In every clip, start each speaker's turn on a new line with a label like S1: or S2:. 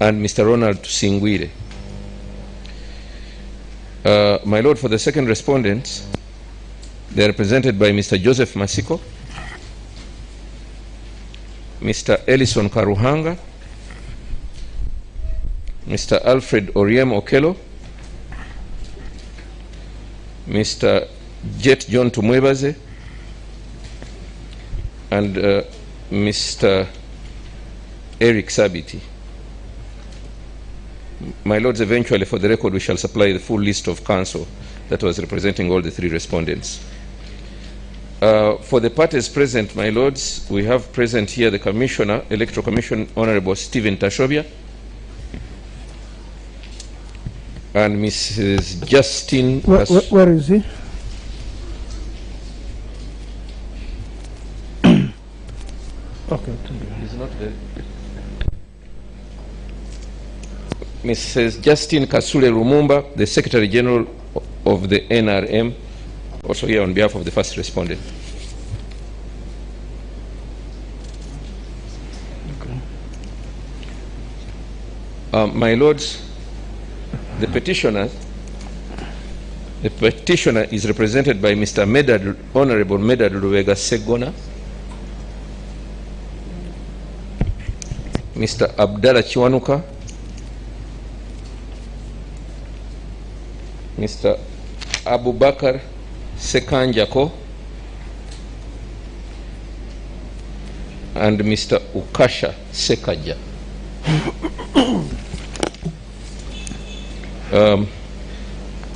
S1: and Mr. Ronald Singwire. My Lord, for the second respondents, they are represented by Mr. Joseph Masiko, Mr. Ellison Karuhanga, Mr. Alfred Oriem Okello, Mr. Jet John Tumwebaze, and Mr. Eric Sabiti. My Lords, eventually for the record we shall supply the full list of counsel that was representing all the three respondents. For the parties present, my Lords, we have present here the Commissioner, Electoral Commission, Honorable Stephen Tashobia, and Mrs. Justine.
S2: Where is he? Okay,
S1: he's not there. Mrs. Justine Kasule Lumumba, the Secretary General of the NRM, also here on behalf of the first respondent. Okay. My Lords, the petitioner is represented by Mr. Honorable Medad Luwega Segona, Mr. Abdallah Chiwanuka, Mr. Abubakar Sekanjako, and Mr. Ukasha Sekaja.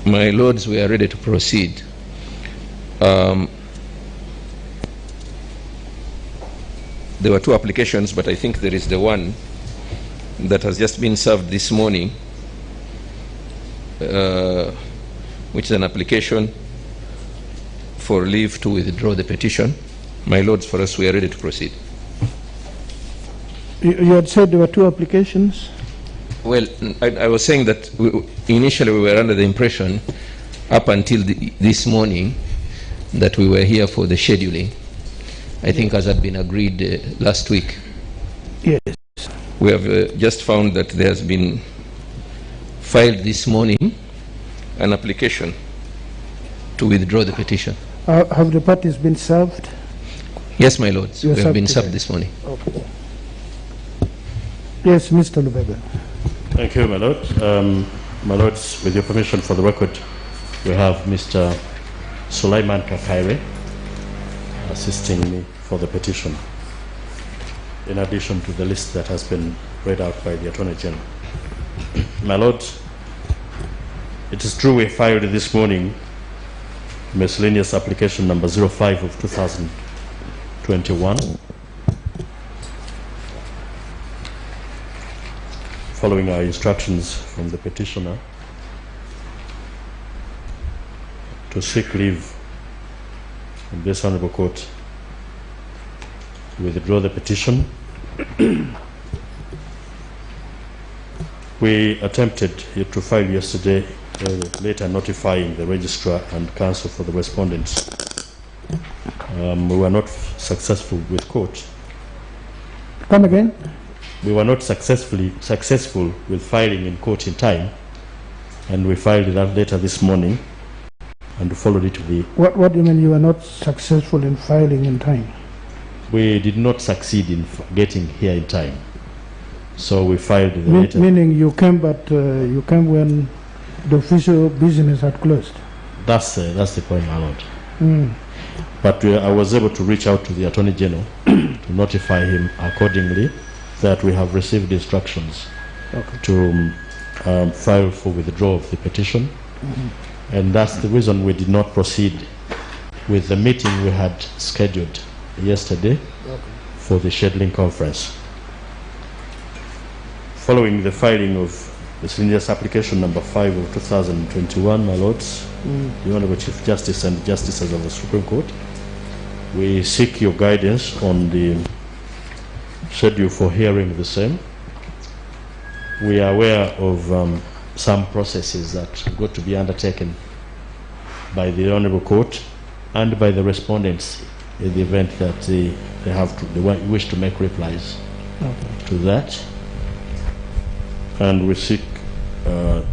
S1: My Lords, we are ready to proceed. There were two applications, but I think there is the one that has just been served this morning, which is an application for leave to withdraw the petition. My Lords, for us, we are ready to proceed.
S2: You had said there were two applications?
S1: Well, I was saying that initially we were under the impression, up until this morning, that we were here for the scheduling. I think as had been agreed last week.
S2: Yes.
S1: We have just found that there has been filed this morning an application to withdraw the petition.
S2: Have the parties been served?
S1: Yes, my Lords. We have been served this morning.
S2: Okay. Yes, Mr. Lubega.
S3: Thank you, my Lord. My Lords, with your permission, for the record, we have Mr. Sulaiman Kakaire assisting me for the petition, in addition to the list that has been read out by the Attorney General. My Lord, it is true we filed this morning miscellaneous application number 05 of 2021, following our instructions from the petitioner to seek leave in this Honorable Court to withdraw the petition. We attempted to file yesterday, later notifying the registrar and counsel for the respondents. We were not successful with court.
S2: Come again?
S3: We were not successful with filing in court in time, and we filed that later this morning and followed it to the...
S2: What do you mean you were not successful in filing in time?
S3: We did not succeed in getting here in time, so we filed the later.
S2: Meaning you came, but you came when the official business had closed?
S3: That's the point, my Lord. But I was able to reach out to the Attorney General to notify him accordingly that we have received instructions to file for withdrawal of the petition. And that's the reason we did not proceed with the meeting we had scheduled yesterday for the scheduling conference. Following the filing of miscellaneous application number 5 of 2021, my Lords, the Honorable Chief Justice and Justices of the Supreme Court, we seek your guidance on the schedule for hearing the same. We are aware of some processes that got to be undertaken by the Honorable Court and by the respondents in the event that they wish to make replies to that. And we seek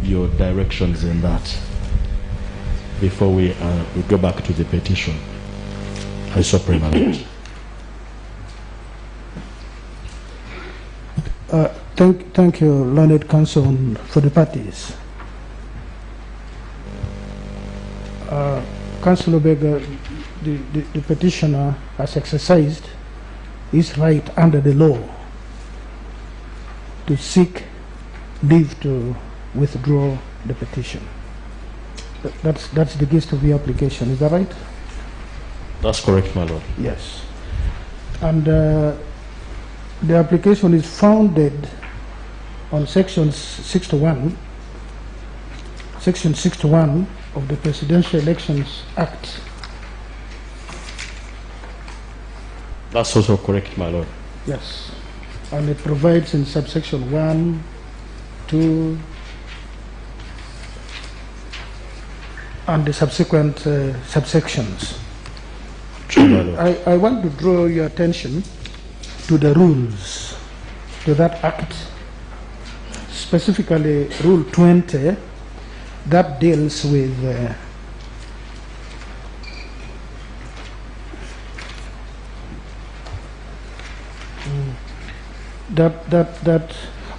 S3: your directions in that before we go back to the petition. I so pray, my Lord.
S2: Thank you, learned counsel, for the parties. Councillor Beggar, the petitioner has exercised his right under the law to seek leave to withdraw the petition. That's the gist of the application. Is that right?
S3: That's correct, my Lord.
S2: Yes. And the application is founded on Section 61 of the Presidential Elections Act.
S3: That's also correct, my Lord.
S2: Yes. And it provides in subsection 1, 2, and the subsequent subsections.
S3: True, my Lord.
S2: I want to draw your attention to the rules, to that act, specifically Rule 20, that deals with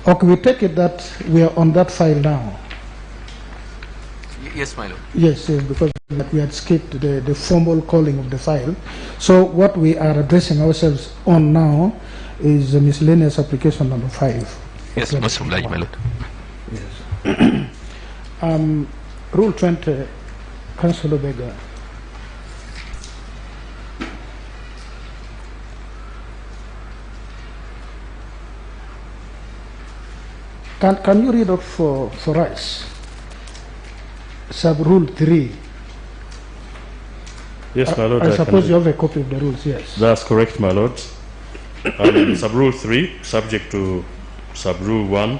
S2: okay, we take it that we are on that file now.
S1: Yes, my Lord.
S2: Yes, because we had skipped the formal calling of the file. So what we are addressing ourselves on now is the miscellaneous application number 5.
S1: Yes, most obliged, my Lord.
S2: Yes. Rule 20, Councillor Beggar. Can you read out for us sub-rule 3?
S3: Yes, my Lord.
S2: I suppose you have a copy of the rules, yes.
S3: That's correct, my Lord. Sub-rule 3, subject to sub-rule 1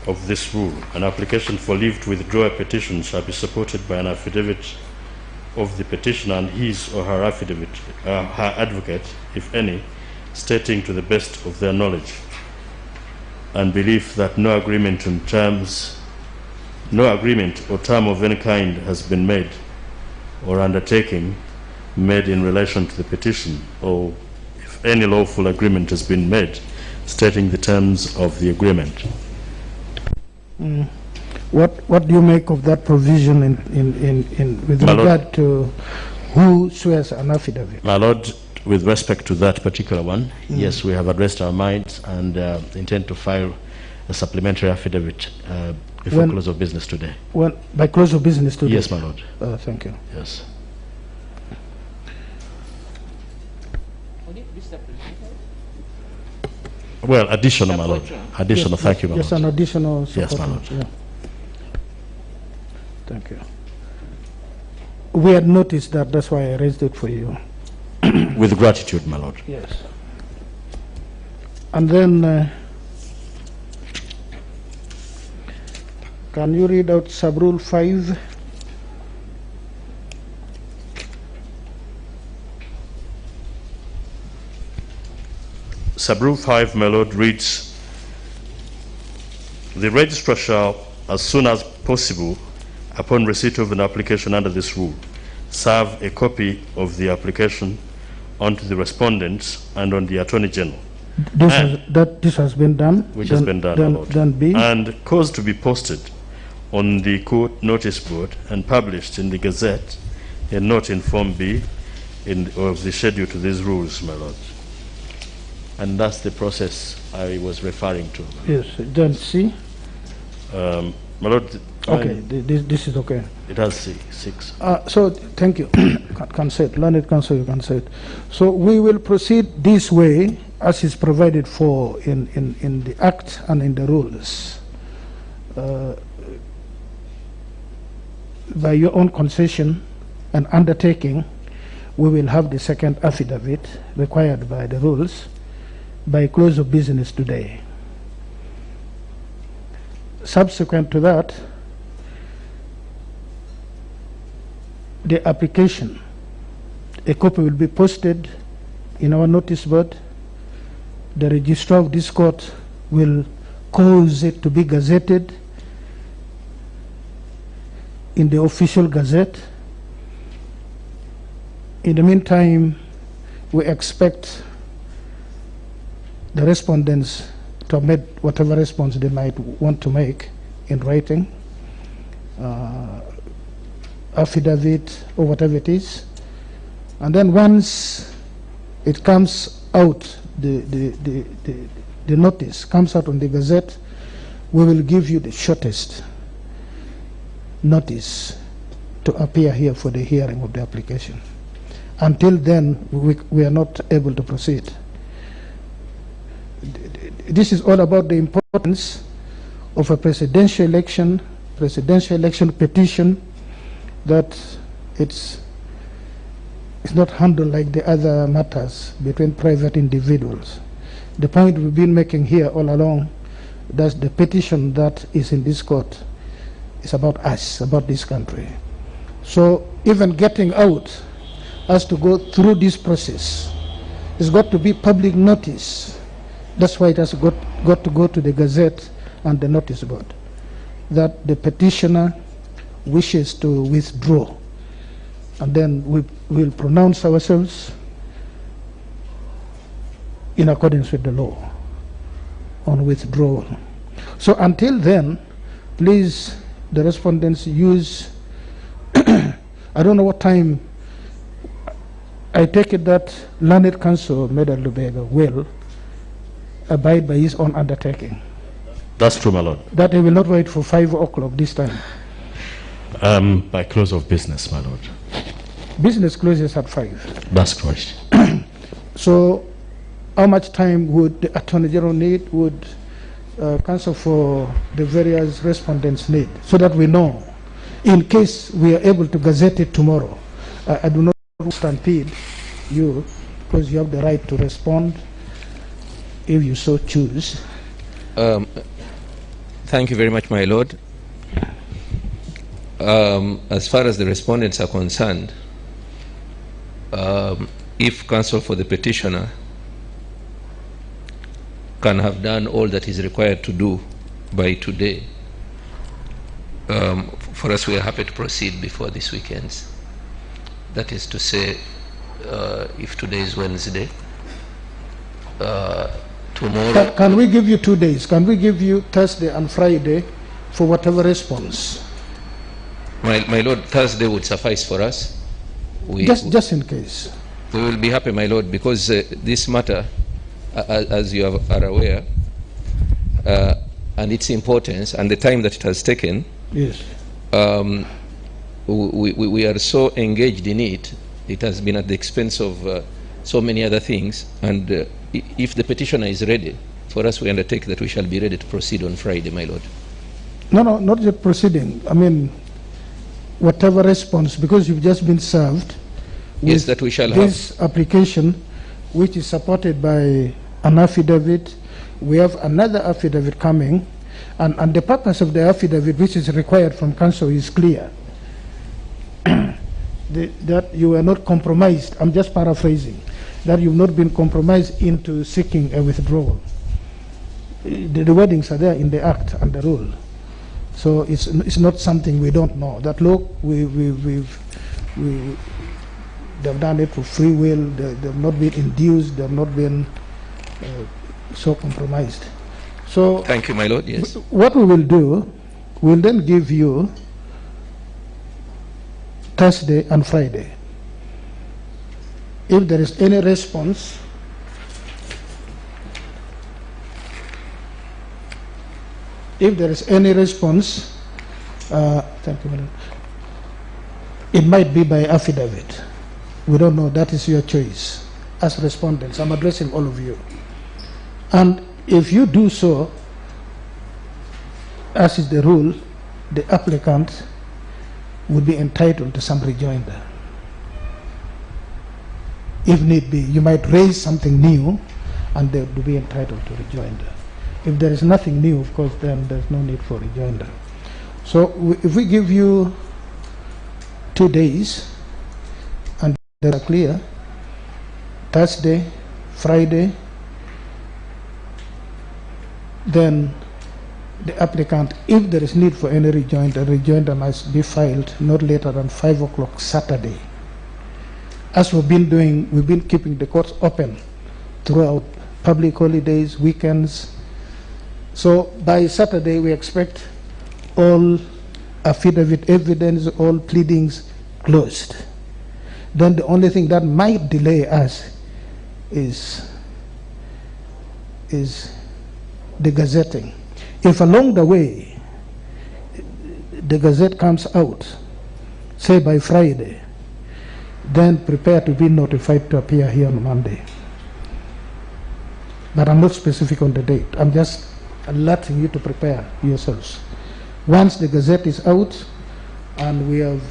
S3: of this rule, an application for leave to withdraw a petition shall be supported by an affidavit of the petitioner and his or her affidavit, her advocate, if any, stating to the best of their knowledge and belief that no agreement or term of any kind has been made or undertaking made in relation to the petition, or if any lawful agreement has been made stating the terms of the agreement.
S2: What do you make of that provision with regard to who swears an affidavit?
S3: My Lord, with respect to that particular one, yes, we have addressed our minds and intend to file a supplementary affidavit before close of business today.
S2: By close of business today?
S3: Yes, my Lord.
S2: Thank you.
S3: Yes. Well, additional, my Lord. Additional, yes, thank you, my Lord.
S2: Yes, an additional support.
S3: Yes, my Lord.
S2: Yeah. Thank you. We had noticed that, that's why I raised it for you.
S3: With gratitude, my Lord.
S2: Yes. And then, can you read out sub-rule 5?
S3: Sub-rule 5, my Lord, reads, the registrar shall, as soon as possible, upon receipt of an application under this rule, serve a copy of the application onto the respondents and on the Attorney General.
S2: This has been done?
S3: Which has been done, my Lord.
S2: Done B?
S3: And caused to be posted on the court notice board and published in the Gazette, a note in Form B of the schedule to these rules, my Lord. And that's the process I was referring to.
S2: Yes, then C?
S3: My Lord.
S2: Okay, this is okay.
S3: It has 6.
S2: So, thank you. Can say it. Learned counsel, you can say it. So, we will proceed this way as is provided for in the Act and in the rules. By your own concession and undertaking, we will have the second affidavit required by the rules by close of business today. Subsequent to that, the application, a copy will be posted in our notice board. The registrar of this court will cause it to be gazetted in the official gazette. In the meantime, we expect the respondents to make whatever response they might want to make in writing, affidavit or whatever it is. And then once it comes out, the notice comes out on the gazette, we will give you the shortest notice to appear here for the hearing of the application. Until then, we are not able to proceed. This is all about the importance of a presidential election petition, that it's not handled like the other matters between private individuals. The point we've been making here all along, that the petition that is in this court is about us, about this country. So even getting out has to go through this process. It's got to be public notice. That's why it has got to go to the Gazette and the notice board, that the petitioner wishes to withdraw. And then we will pronounce ourselves in accordance with the law on withdrawal. So until then, please, the respondents, use I don't know what time. I take it that Learned Counsel Medal Lubega will abide by his own undertaking.
S3: That's true, my lord.
S2: That he will not wait for 5 o'clock this time.
S3: By close of business, my lord.
S2: Business closes at 5.
S3: That's correct.
S2: So how much time would the Attorney General need, would Counsel for the various respondents need, so that we know, in case we are able to gazette it tomorrow? I do not stampede you, because you have the right to respond if you so choose.
S1: Thank you very much, my lord. As far as the respondents are concerned, if counsel for the petitioner can have done all that is required to do by today, for us, we are happy to proceed before this weekend. That is to say, if today is Wednesday, tomorrow...
S2: Can we give you 2 days? Can we give you Thursday and Friday for whatever response?
S1: My lord, Thursday would suffice for us.
S2: Just in case.
S1: We will be happy, my lord, because this matter, as you are aware, and its importance and the time that it has taken,
S2: yes,
S1: we are so engaged in it. It has been at the expense of so many other things, and if the petitioner is ready, for us, we undertake that we shall be ready to proceed on Friday, my lord.
S2: No, not yet proceeding. I mean, whatever response, because you've just been served with
S1: yes, that we shall
S2: this application, which is supported by an affidavit. We have another affidavit coming, and the purpose of the affidavit, which is required from counsel, is clear. That you are not compromised. I'm just paraphrasing. That you've not been compromised into seeking a withdrawal. The wordings are there in the act and the rule. So it's not something we don't know. That look, they've done it for free will. They've not been induced. They've not been so compromised. So
S1: thank you, my lord. Yes.
S2: What we will do, we'll then give you Thursday and Friday. If there is any response, thank you, madam. It might be by affidavit. We don't know. That is your choice as respondents. I'm addressing all of you. And if you do so, as is the rule, the applicant would be entitled to some rejoinder. If need be, you might raise something new, and they would be entitled to rejoinder. If there is nothing new, of course, then there's no need for rejoinder. So if we give you 2 days, and they are clear, Thursday, Friday, then the applicant, if there is need for any rejoinder, the rejoinder must be filed not later than 5 o'clock Saturday. As we've been doing, we've been keeping the courts open throughout public holidays, weekends. So by Saturday, we expect all affidavit evidence, all pleadings closed. Then the only thing that might delay us is the gazetting. If along the way the gazette comes out, say by Friday, then prepare to be notified to appear here on Monday. But I'm not specific on the date. I'm just alerting you to prepare yourselves. Once the gazette is out and we have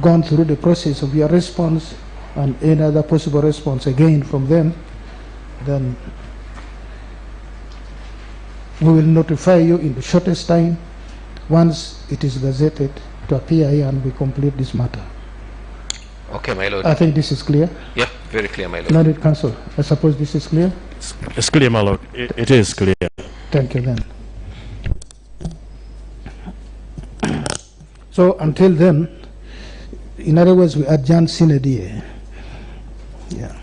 S2: gone through the process of your response and any other possible response again from them, then we will notify you in the shortest time once it is gazetted to appear here and we complete this matter.
S1: Okay, my lord.
S2: I think this is clear.
S1: Yeah, very clear, my lord.
S2: Learned Counsel, I suppose this is clear?
S3: It's clear, my lord. It is clear.
S2: Thank you then. So until then, in other words, we adjourn sine die. Yeah.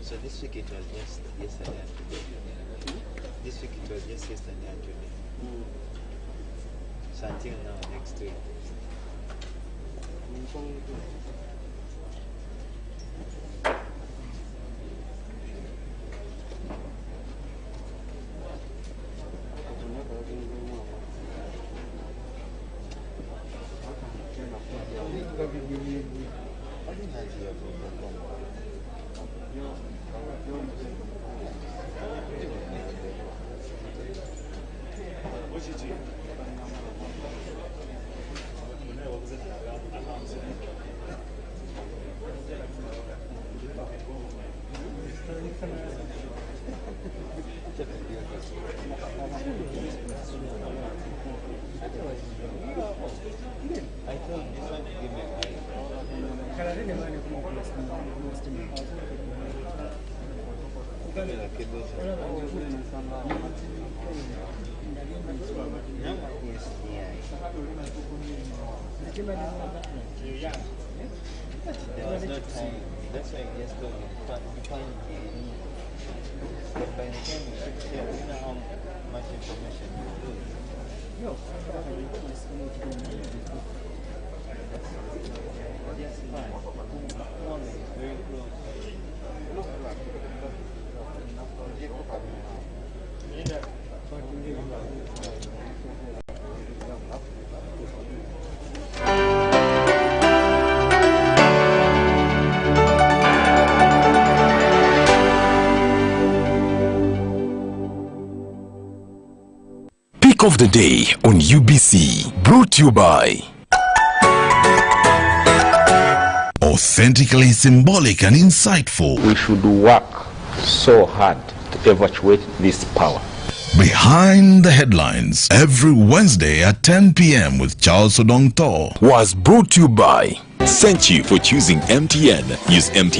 S4: So this week it was just yesterday and today. This week it was just yesterday and today. So until now, next week. I told this one to give me a high. There was no time. That's why I just told you find the. But by the time you fix here, you know how much information you lose. Yes, fine. One is very close.
S5: Pick of the day on UBC, brought to you by Authentically Symbolic and Insightful.
S6: We should work so hard to evacuate this power.
S5: Behind the Headlines, every Wednesday at 10 p.m. with Charles Odong Thor, was brought to you by.
S7: Thank you for choosing MTN. Use MTN.